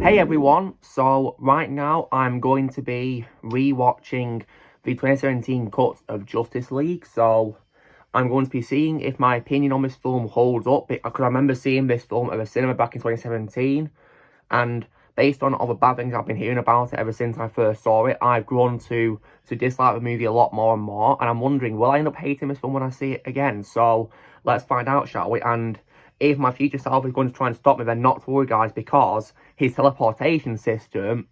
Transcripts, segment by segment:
Hey everyone, so right now I'm going to be re-watching the 2017 cut of Justice League, so I'm going to be seeing if my opinion on this film holds up, because I remember seeing this film at the cinema back in 2017, and based on all the bad things I've been hearing about it ever since I first saw it, I've grown to dislike the movie a lot more and more, and I'm wondering, will I end up hating this film when I see it again? So let's find out, shall we? And if my future self is going to try and stop me, then not to worry, guys, because his teleportation system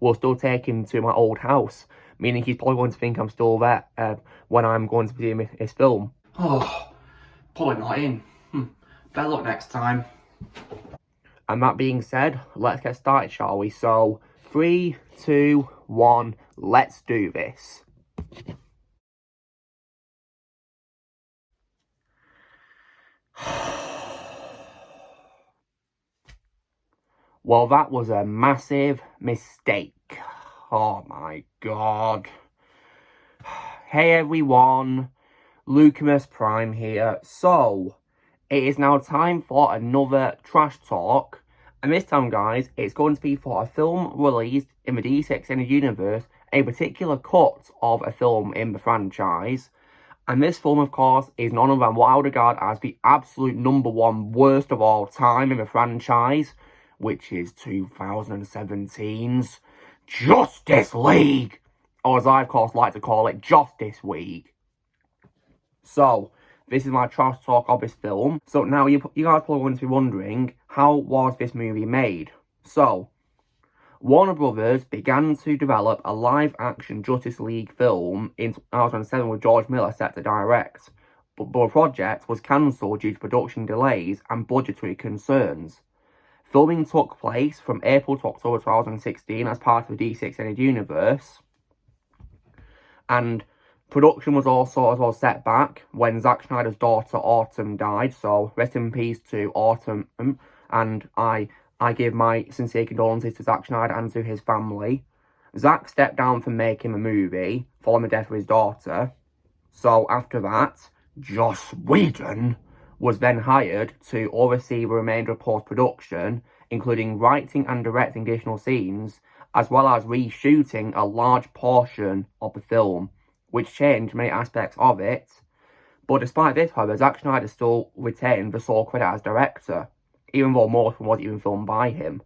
will still take him to my old house, meaning he's probably going to think I'm still there when I'm going to be in his film. Oh, probably not in. Better luck next time. And that being said, let's get started, shall we? So, 3, 2, 1, let's do this. Well, that was a massive mistake. Oh my god. Hey everyone, Lucamus Prime here. So, it is now time for another trash talk. And this time, guys, it's going to be for a film released in the DC Extended Universe, a particular cut of a film in the franchise. And this film, of course, is none other than what I would regard as the absolute #1 worst of all time in the franchise, which is 2017's Justice League, or as I, of course, like to call it, Josstice Wheague. So, this is my trash talk of this film. So now you guys probably going to be wondering, how was this movie made? So, Warner Brothers began to develop a live-action Justice League film in 2007 with George Miller set to direct, but the project was cancelled due to production delays and budgetary concerns. Filming took place from April to October 2016 as part of the DC Extended Universe, and production was also as well set back when Zack Snyder's daughter Autumn died, so rest in peace to Autumn, and I give my sincere condolences to Zack Snyder and to his family. Zack stepped down from making the movie following the death of his daughter, so after that, Joss Whedon was then hired to oversee the remainder of post-production, including writing and directing additional scenes, as well as reshooting a large portion of the film, which changed many aspects of it. But despite this, however, Zack Snyder still retained the sole credit as director, even though most of them wasn't even filmed by him.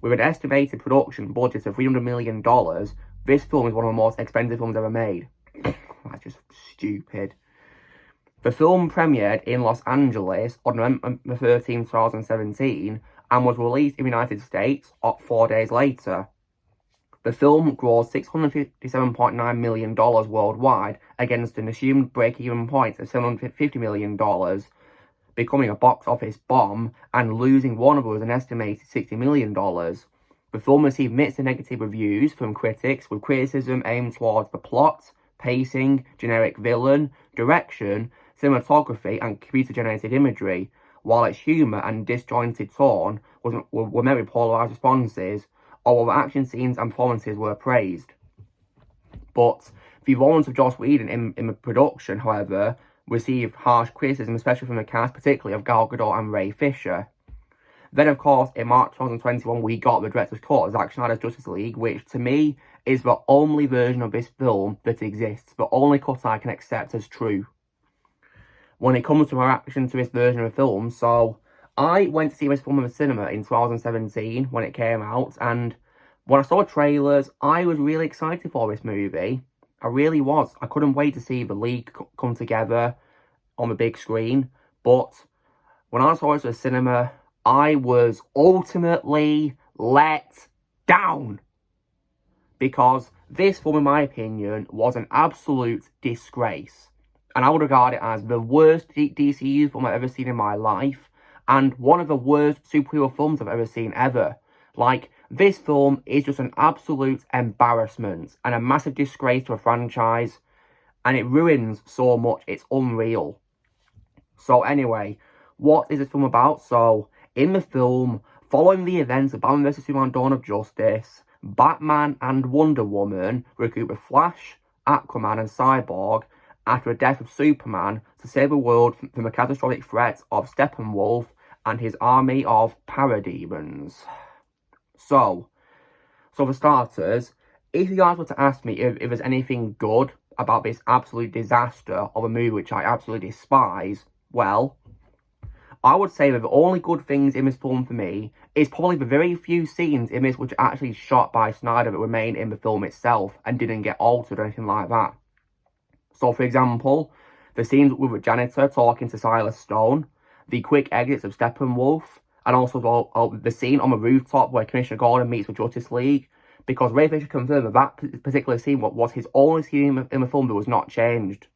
With an estimated production budget of $300 million, this film is one of the most expensive films ever made. That's just stupid. The film premiered in Los Angeles on November 13, 2017, and was released in the United States 4 days later. The film grossed $657.9 million worldwide against an assumed break-even point of $750 million, becoming a box office bomb and losing Warner Bros. An estimated $60 million. The film received mixed and negative reviews from critics, with criticism aimed towards the plot, pacing, generic villain, direction, cinematography, and computer-generated imagery, while its humour and disjointed tone were met with polarised responses, although the action scenes and performances were praised. But the performance of Joss Whedon in the production, however, received harsh criticism, especially from the cast, particularly of Gal Gadot and Ray Fisher. Then, of course, in March 2021, we got the director's cut, Zack Snyder's Justice League, which, to me, is the only version of this film that exists, the only cut I can accept as true when it comes to my reaction to this version of the film. So, I went to see this film in the cinema in 2017 when it came out, and when I saw trailers, I was really excited for this movie. I really was. I couldn't wait to see the League come together on the big screen, but when I saw it at the cinema, I was ultimately let down, because this film, in my opinion, was an absolute disgrace, and I would regard it as the worst DCU film I've ever seen in my life, and one of the worst superhero films I've ever seen ever. Like, this film is just an absolute embarrassment and a massive disgrace to a franchise, and it ruins so much, it's unreal. So anyway, what is this film about? So, in the film, following the events of Batman vs Superman: Dawn of Justice, Batman and Wonder Woman recruit the Flash, Aquaman and Cyborg after the death of Superman to save the world from the catastrophic threat of Steppenwolf and his army of parademons. So for starters, if you guys were to ask me if there's anything good about this absolute disaster of a movie which I absolutely despise, well, I would say that the only good things in this film for me is probably the very few scenes in this which are actually shot by Snyder that remain in the film itself and didn't get altered or anything like that. So, for example, the scenes with the janitor talking to Silas Stone, the quick exits of Steppenwolf, and also the scene on the rooftop where Commissioner Gordon meets the Justice League, because Ray Fisher confirmed that particular scene was his only scene in the film that was not changed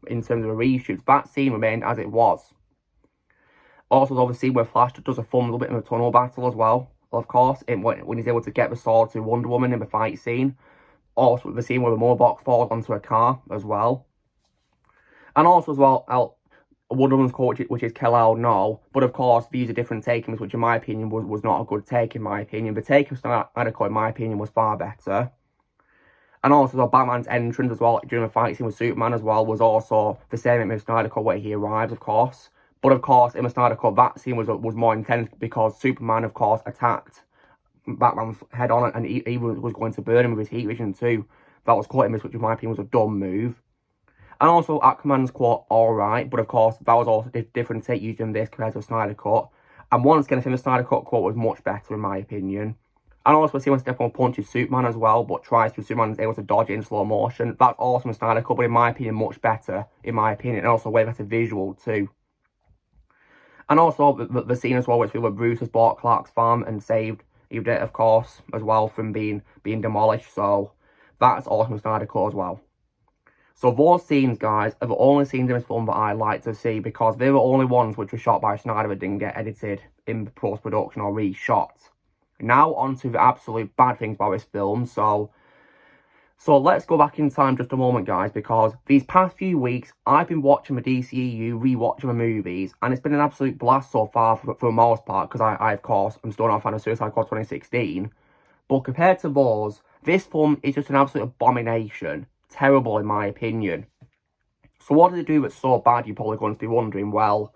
in terms of the reshoots. That scene remained as it was. Also, there's obviously where Flash does a fun little bit of a tunnel battle as well, of course, when he's able to get the sword to Wonder Woman in the fight scene. Also, the scene where the Moorbox falls onto a car as well. And also as well, Wonder Woman's quote, which is "Kill Al No," but of course these are different takings, which in my opinion was not a good take. In my opinion, the take of Snyder Cut, in my opinion, was far better. And also Batman's entrance as well during the fight scene with Superman as well was also the same in the Snyder Cut where he arrives, of course. But of course in the Snyder Cut that scene was more intense because Superman, of course, attacked Batman head on and he was going to burn him with his heat vision too. That was quite a miss, which in my opinion was a dumb move. And also, Aquaman's quote, alright, but of course, that was also a different take used in this compared to the Snyder Cut. And once again, I think the Snyder Cut quote was much better, in my opinion. And also, we see when Steppenwolf punches Superman as well, but tries to, Superman is able to dodge it in slow motion. That's awesome in Snyder Cut, but in my opinion, much better, in my opinion, and also way better visual, too. And also, the scene as well, which where Bruce has bought Clark's farm and saved it, of course, as well, from being demolished. So, that's awesome in Snyder Cut as well. So those scenes, guys, are the only scenes in this film that I like to see because they're the only ones which were shot by Snyder that didn't get edited in post-production or reshot. Now on to the absolute bad things about this film. So let's go back in time just a moment, guys, because these past few weeks, I've been watching the DCEU, rewatching the movies, and it's been an absolute blast so far for the most part because I, of course, I'm still not a fan of Suicide Squad 2016. But compared to those, this film is just an absolute abomination. Terrible in my opinion. So what did it do that's so bad, you're probably going to be wondering? Well,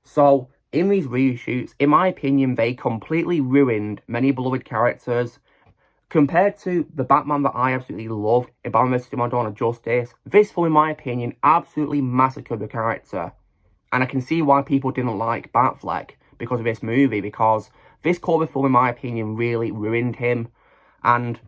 so in these reshoots, in my opinion, they completely ruined many beloved characters. Compared to the Batman that I absolutely loved, in Batman vs Superman Dawn of Justice, this film, in my opinion, absolutely massacred the character. And I can see why people didn't like Batfleck because of this movie, because this Corby film, in my opinion, really ruined him. And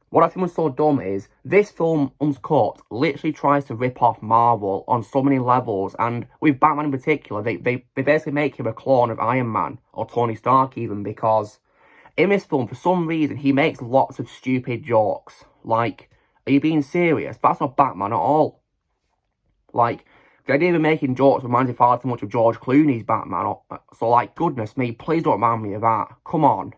what I think was so dumb is, this film, Uncut, literally tries to rip off Marvel on so many levels, and with Batman in particular, they basically make him a clone of Iron Man, or Tony Stark even, because in this film, for some reason, he makes lots of stupid jokes. Like, are you being serious? That's not Batman at all. Like, the idea of making jokes reminds me far too much of George Clooney's Batman, so like, goodness me, please don't remind me of that. Come on.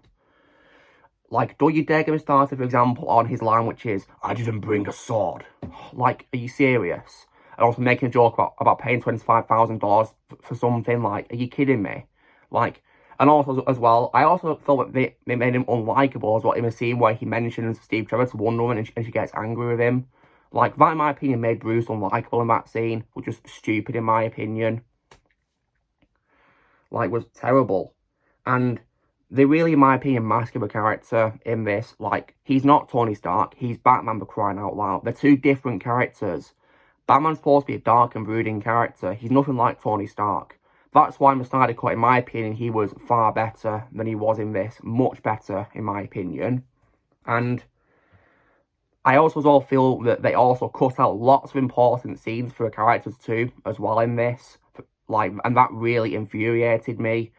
Like, don't you dare get me started, for example, on his line, which is, "I didn't bring a sword." Like, are you serious? And also making a joke about paying $25,000 for something. Like, are you kidding me? Like, and also, as well, I also felt that they made him unlikable as well in a scene where he mentions Steve Trevor to Wonder Woman and she gets angry with him. Like, that, in my opinion, made Bruce unlikable in that scene, which was stupid, in my opinion. Like, was terrible. And they really, in my opinion, massacre the character in this. Like, he's not Tony Stark, he's Batman, for crying out loud. They're two different characters. Batman's supposed to be a dark and brooding character. He's nothing like Tony Stark. That's why in the Snyder Cut, in my opinion, he was far better than he was in this. Much better, in my opinion. And I also feel that they also cut out lots of important scenes for the characters too, as well in this. Like, and that really infuriated me.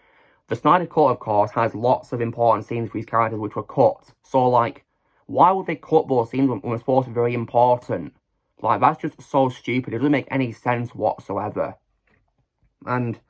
The Snyder Cut, of course, has lots of important scenes for these characters which were cut. So, like, why would they cut those scenes when they're supposed to be very important? Like, that's just so stupid. It doesn't make any sense whatsoever. And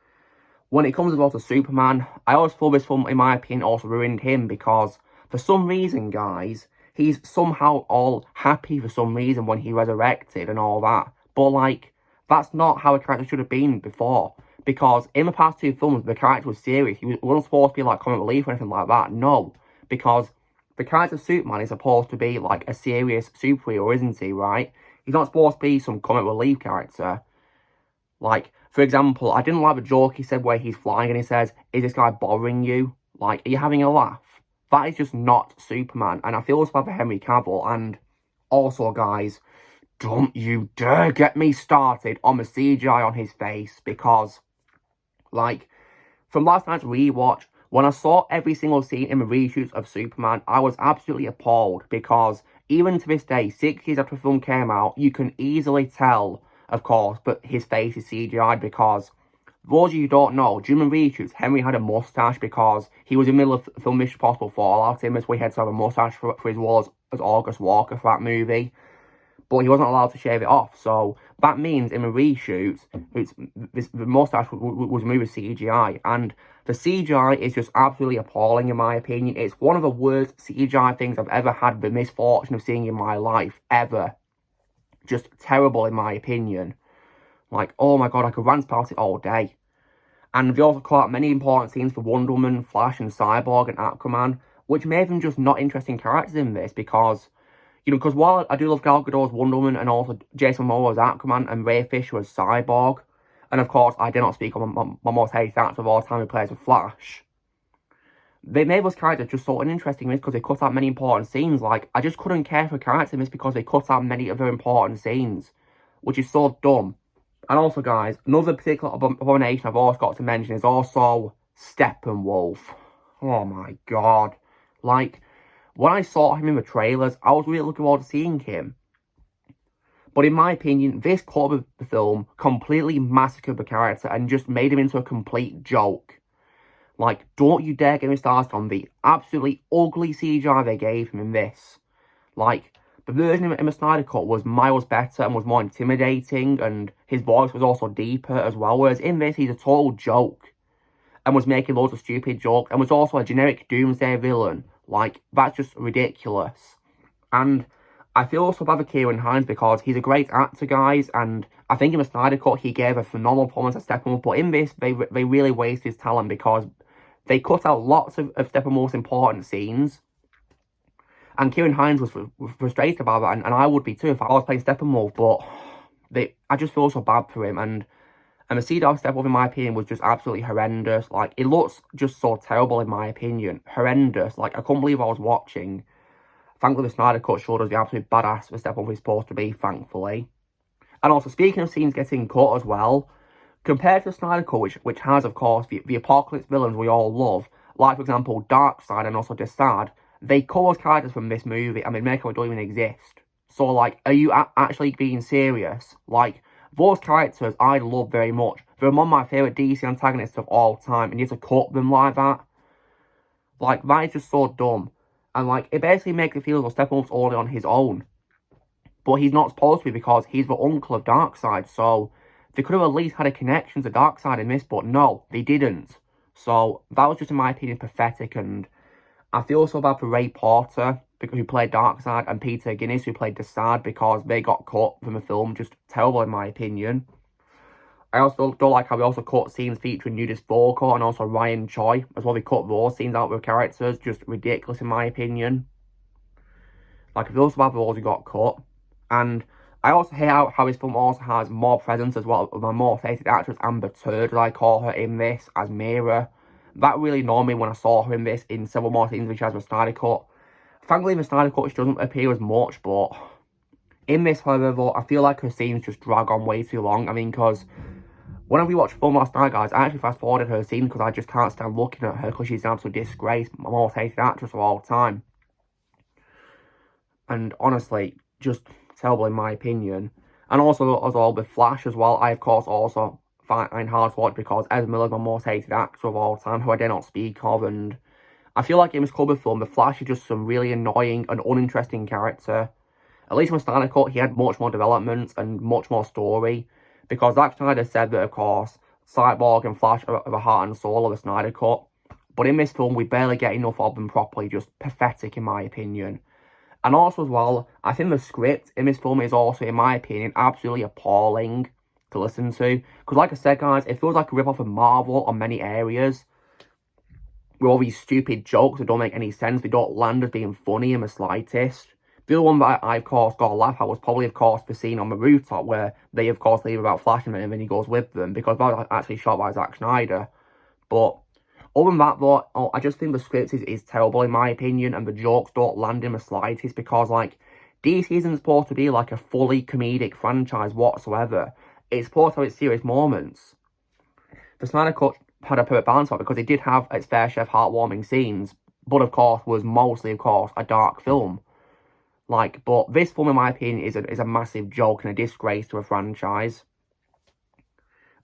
when it comes about to Superman, I always feel this film, in my opinion, also ruined him because, for some reason, guys, he's somehow all happy for some reason when he resurrected and all that. But, like, that's not how a character should have been before. Because in the past two films, the character was serious. He wasn't supposed to be like comic relief or anything like that. No. Because the character of Superman is supposed to be like a serious superhero, isn't he, right? He's not supposed to be some comic relief character. Like, for example, I didn't like the joke he said where he's flying and he says, "Is this guy bothering you? Like, are you having a laugh?" That is just not Superman. And I feel also bad for Henry Cavill. And also, guys, don't you dare get me started on the CGI on his face, because, like, from last night's rewatch, when I saw every single scene in the reshoots of Superman, I was absolutely appalled, because even to this day, 6 years after the film came out, you can easily tell, of course, but his face is CGI'd, because, those of you who don't know, during the reshoots, Henry had a mustache because he was in the middle of filming Mission Impossible Fallout, in this way he had to have a mustache for his role as August Walker for that movie. But he wasn't allowed to shave it off, so that means in the reshoots, the mustache was removed with CGI, and the CGI is just absolutely appalling in my opinion. It's one of the worst CGI things I've ever had the misfortune of seeing in my life, ever. Just terrible in my opinion. Like, oh my god, I could rant about it all day. And they also cut out many important scenes for Wonder Woman, Flash and Cyborg and Aquaman, which made them just not interesting characters in this, because, you know, because while I do love Gal Gadot's Wonder Woman and also Jason Momoa as Aquaman and Ray Fisher as Cyborg, and of course I did not speak on my most hated actor of all time who plays with Flash, they made those characters just so uninteresting in this because they cut out many important scenes. Like, I just couldn't care for a character in this because they cut out many other important scenes, which is so dumb. And also, guys, another particular abomination I've also got to mention is also Steppenwolf. Oh my god. Like, when I saw him in the trailers, I was really looking forward to seeing him. But in my opinion, this cut of the film completely massacred the character and just made him into a complete joke. Like, don't you dare get me started on the absolutely ugly CGI they gave him in this. Like, the version in the Snyder Cut was miles better and was more intimidating, and his voice was also deeper as well, whereas in this, he's a total joke, and was making loads of stupid jokes, and was also a generic doomsday villain. Like, that's just ridiculous. And I feel also bad for Kieran Hines because he's a great actor, guys, and I think in the Snyder Cut, he gave a phenomenal performance as Steppenwolf, but in this, they really wasted his talent because they cut out lots of Steppenwolf's important scenes. And Kieran Hines was frustrated about that, and I would be too if I was playing Steppenwolf, but I just feel so bad for him, and the CGI of Steppenwolf, in my opinion, was just absolutely horrendous. Like, it looks just so terrible, in my opinion. Horrendous. Like, I couldn't believe I was watching. Thankfully, the Snyder Cut showed us the absolute badass the Steppenwolf is supposed to be, thankfully. And also, speaking of scenes getting cut as well, compared to the Snyder Cut, which has, of course, the Apocalypse villains we all love, like, for example, Darkseid and also Desaad, they cut those characters from this movie and they make them don't even exist. So, like, are you actually being serious? Like, those characters I love very much. They're among my favourite DC antagonists of all time, and you have to cut them like that. Like, that is just so dumb. And, like, it basically makes it feel as though Steppenwolf's only on his own. But he's not supposed to be because he's the uncle of Darkseid, so they could have at least had a connection to Darkseid in this, but no, they didn't. So, that was just, in my opinion, pathetic, and I feel so bad for Ray Porter, who played Darkseid, and Peter Guinness, who played Desaad, because they got cut from the film. Just terrible, in my opinion. I also don't like how they also cut scenes featuring Nudist Volko and also Ryan Choi, as well. They cut those scenes out with characters. Just ridiculous, in my opinion. Like, I feel so bad for those who got cut. And I also hate how this film also has more presence as well, with my most hated actress, Amber Turd, as I call her in this, as Mira. That really annoyed me when I saw her in this in several more scenes which has the Snyder Cut. Thankfully, in the Snyder Cut, she doesn't appear as much, but in this, however, I feel like her scenes just drag on way too long. I mean, because when we watched the film last night, guys, I actually fast-forwarded her scenes because I just can't stand looking at her because she's an absolute disgrace. My most hated actress of all time. And honestly, just terrible in my opinion. And also, as well, with Flash as well, I, of course, also find hard to watch because Ezra Miller's my most hated actor of all time, who I dare not speak of, and I feel like in this Cobra film, the Flash is just some really annoying and uninteresting character. At least in the Snyder Cut, he had much more development and much more story, because Zack Snyder said that, of course, Cyborg and Flash are the heart and soul of the Snyder Cut, but in this film, we barely get enough of them properly, just pathetic in my opinion. And also as well, I think the script in this film is also, in my opinion, absolutely appalling to listen to. Because like I said, guys, it feels like a rip-off of Marvel on many areas. With all these stupid jokes that don't make any sense. They don't land as being funny in the slightest. The other one that I, of course, got a laugh at was probably, of course, the scene on the rooftop where they, of course, leave about flashing him and then he goes with them. Because that was actually shot by Zack Snyder. But Other than that, though, I just think the script is terrible in my opinion, and the jokes don't land in the slightest because, like, DC isn't supposed to be like a fully comedic franchise whatsoever. It's supposed to have its serious moments. The Snyder Cut had a perfect balance of it because it did have its fair share of heartwarming scenes, but of course was mostly, of course, a dark film. Like, but this film, in my opinion, is a massive joke and a disgrace to a franchise.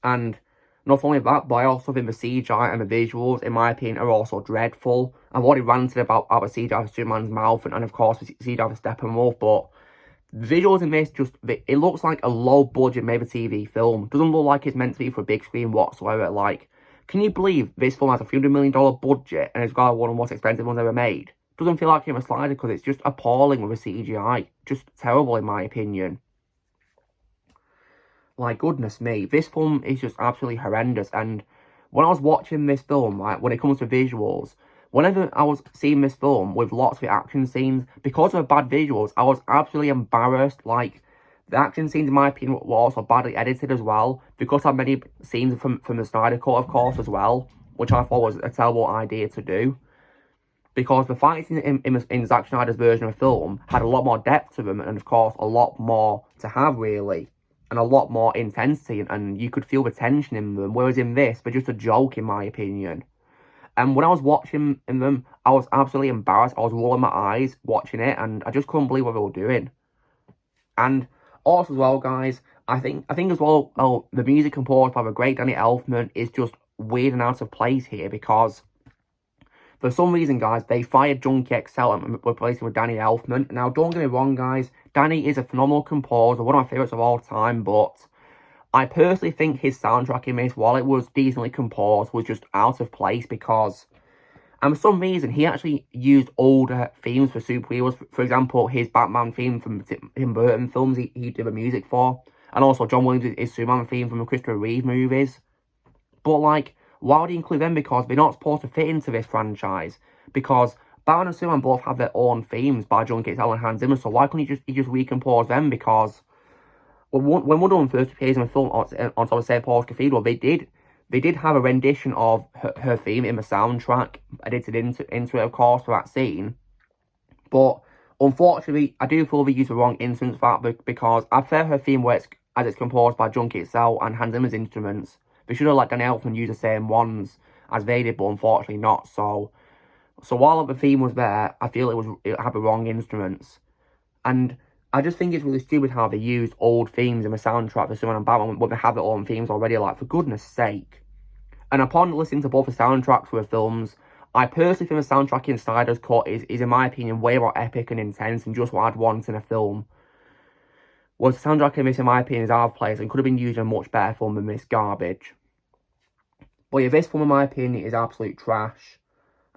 And not only that, but I also think the CGI and the visuals, in my opinion, are also dreadful. I've already ranted about the CGI for Superman's mouth and of course, the CGI for Steppenwolf, but the visuals in this it looks like a low-budget made-for-TV film. Doesn't look like it's meant to be for a big screen whatsoever. Like, can you believe this film has a $300 million budget and it's got one of the most expensive ones ever made? Doesn't feel like it was Snyder because it's just appalling with the CGI. Just terrible, in my opinion. Like, goodness me, this film is just absolutely horrendous. And when I was watching this film, like, when it comes to visuals, whenever I was seeing this film with lots of action scenes, because of the bad visuals, I was absolutely embarrassed. Like, the action scenes, in my opinion, were also badly edited as well, because I had many scenes from the Snyder Cut, of course, as well, which I thought was a terrible idea to do. Because the fights in Zack Snyder's version of the film had a lot more depth to them, and of course, a lot more to have, really. And a lot more intensity, and you could feel the tension in them, whereas in this, they're just a joke, in my opinion. And when I was watching them, I was absolutely embarrassed. I was rolling my eyes watching it, and I just couldn't believe what they were doing. And also as well, guys, I think as well, the music composed by the great Danny Elfman is just weird and out of place here, because for some reason, guys, they fired Junkie XL and replaced him with Danny Elfman. Now, don't get me wrong, guys. Danny is a phenomenal composer, one of my favourites of all time, but I personally think his soundtrack in this, while it was decently composed, was just out of place because, and for some reason, he actually used older themes for superheroes. For example, his Batman theme from Tim Burton films he did the music for, and also John Williams' Superman theme from the Christopher Reeve movies. But, like, why would he include them? Because they're not supposed to fit into this franchise. Because Batman and Superman both have their own themes by Junkie XL and Hans Zimmer, so why couldn't he just recompose them? Because when Wonder Woman first appears in the film on top of St. Paul's Cathedral, they did have a rendition of her theme in the soundtrack, edited into it, of course, for that scene. But unfortunately, I do feel they used the wrong instance for that, because I prefer her theme as it's composed by Junkie XL and Hans Zimmer's instruments. They should have let Danny Elfman use the same ones as they did, but unfortunately not. So while the theme was there, I feel it had the wrong instruments. And I just think it's really stupid how they used old themes in the soundtrack for Superman and Batman when they have their own themes already, like, for goodness sake. And upon listening to both the soundtracks for the films, I personally think the soundtrack in Snyder's Cut is in my opinion, way more epic and intense than just what I'd want in a film. Whereas the soundtrack in this, in my opinion, is out of place and could have been used in a much better film than this garbage. But yeah, this film, in my opinion, is absolute trash.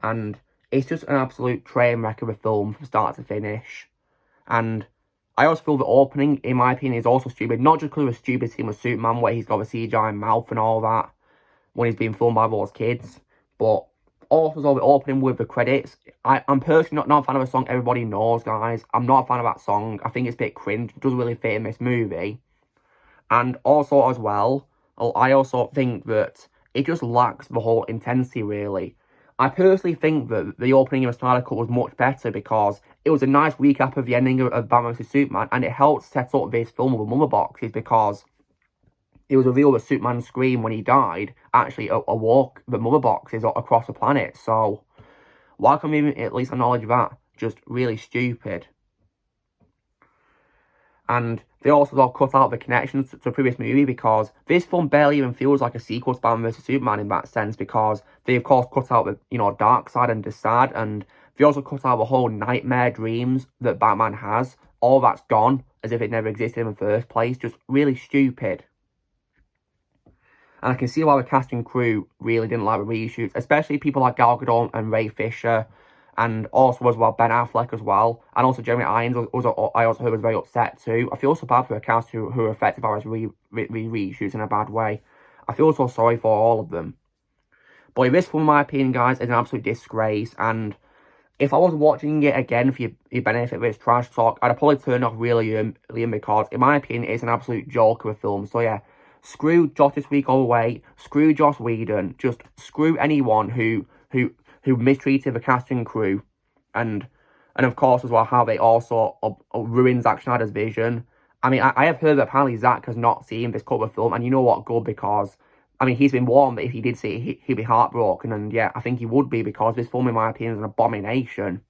And it's just an absolute train wreck of a film from start to finish. And I also feel the opening, in my opinion, is also stupid. Not just because of the stupid scene with Superman where he's got the CGI mouth and all that when he's being filmed by those kids. But also the opening with the credits. I'm personally not a fan of a song Everybody Knows, guys. I'm not a fan of that song. I think it's a bit cringe. It doesn't really fit in this movie. And also as well, I also think that it just lacks the whole intensity, really. I personally think that the opening of Snyder Cut was much better because it was a nice recap of the ending of Batman vs Superman, and it helped set up this film with the mother boxes because it was revealed that Superman's scream when he died actually awoke the mother boxes across the planet. So why can't we at least acknowledge that? Just really stupid. And they also cut out the connections to the previous movie because this film barely even feels like a sequel to Batman vs Superman in that sense, because they of course cut out the dark side and the sad, and they also cut out the whole nightmare dreams that Batman has. All that's gone as if it never existed in the first place. Just really stupid. And I can see why the cast and crew really didn't like the reshoots, especially people like Gal Gadot and Ray Fisher, and also as well Ben Affleck as well, and also Jeremy Irons I also heard was very upset too. I feel so bad for the cast who were affected by his reshoots in a bad way. I feel so sorry for all of them. But this film, in my opinion, guys, is an absolute disgrace, and if I was watching it again for your benefit of its trash talk, I'd probably turn off really early because, in my opinion, it's an absolute joke of a film. So yeah, screw Josstice League all the way, screw Joss Whedon, just screw anyone who mistreated the cast and crew, and of course as well how they also ruined Zack Snyder's vision. I mean, I have heard that apparently Zack has not seen this cover film, and you know what, good, because, I mean, he's been warned that if he did see it, he'd be heartbroken, and yeah, I think he would be, because this film, in my opinion, is an abomination.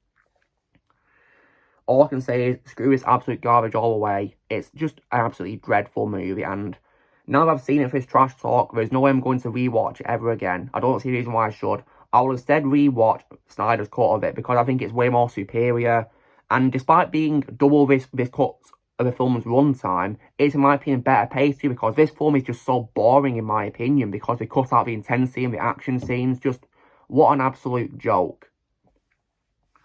All I can say is, screw this absolute garbage all the way. It's just an absolutely dreadful movie, and now that I've seen it for this trash talk, there's no way I'm going to rewatch it ever again. I don't see a reason why I should. I will instead rewatch Snyder's cut of it, because I think it's way more superior, and despite being double this cut of the film's runtime, it's, in my opinion, better paced too, because this film is just so boring, in my opinion, because they cut out the intensity and the action scenes. Just, what an absolute joke.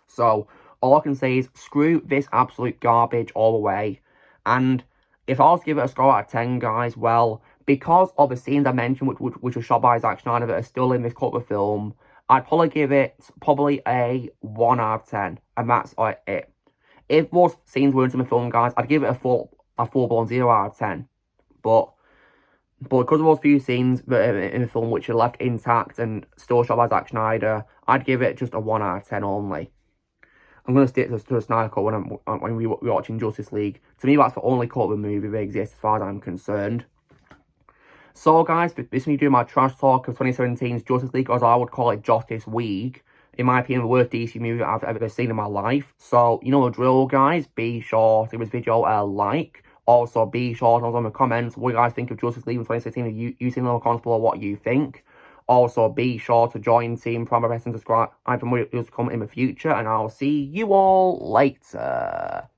So, all I can say is, screw this absolute garbage all the way. And if I was to give it a score out of 10, guys, well, because of the scenes I mentioned, which were shot by Zack Snyder, that are still in this cut of the film, I'd probably give it a 1 out of 10. And that's it. If those scenes weren't in the film, guys, I'd give it a full-blown 0 out of 10. But because of those few scenes that are in the film which are left intact and still shot by Zack Snyder, I'd give it just a 1 out of 10 only. I'm going to stick to the Snyder cut when we're watching Justice League. To me, that's the only cut of the movie that exists as far as I'm concerned. So, guys, this is me doing my trash talk of 2017's Justice League, or as I would call it, Josstice Wheague. In my opinion, the worst DC movie I've ever seen in my life. So, you know the drill, guys. Be sure to give this video a like. Also, be sure to leave in the comments what you guys think of Justice League in 2016. You seem a little comfortable what you think. Also, be sure to join Team Prime and subscribe for more videos to come in the future. And I'll see you all later.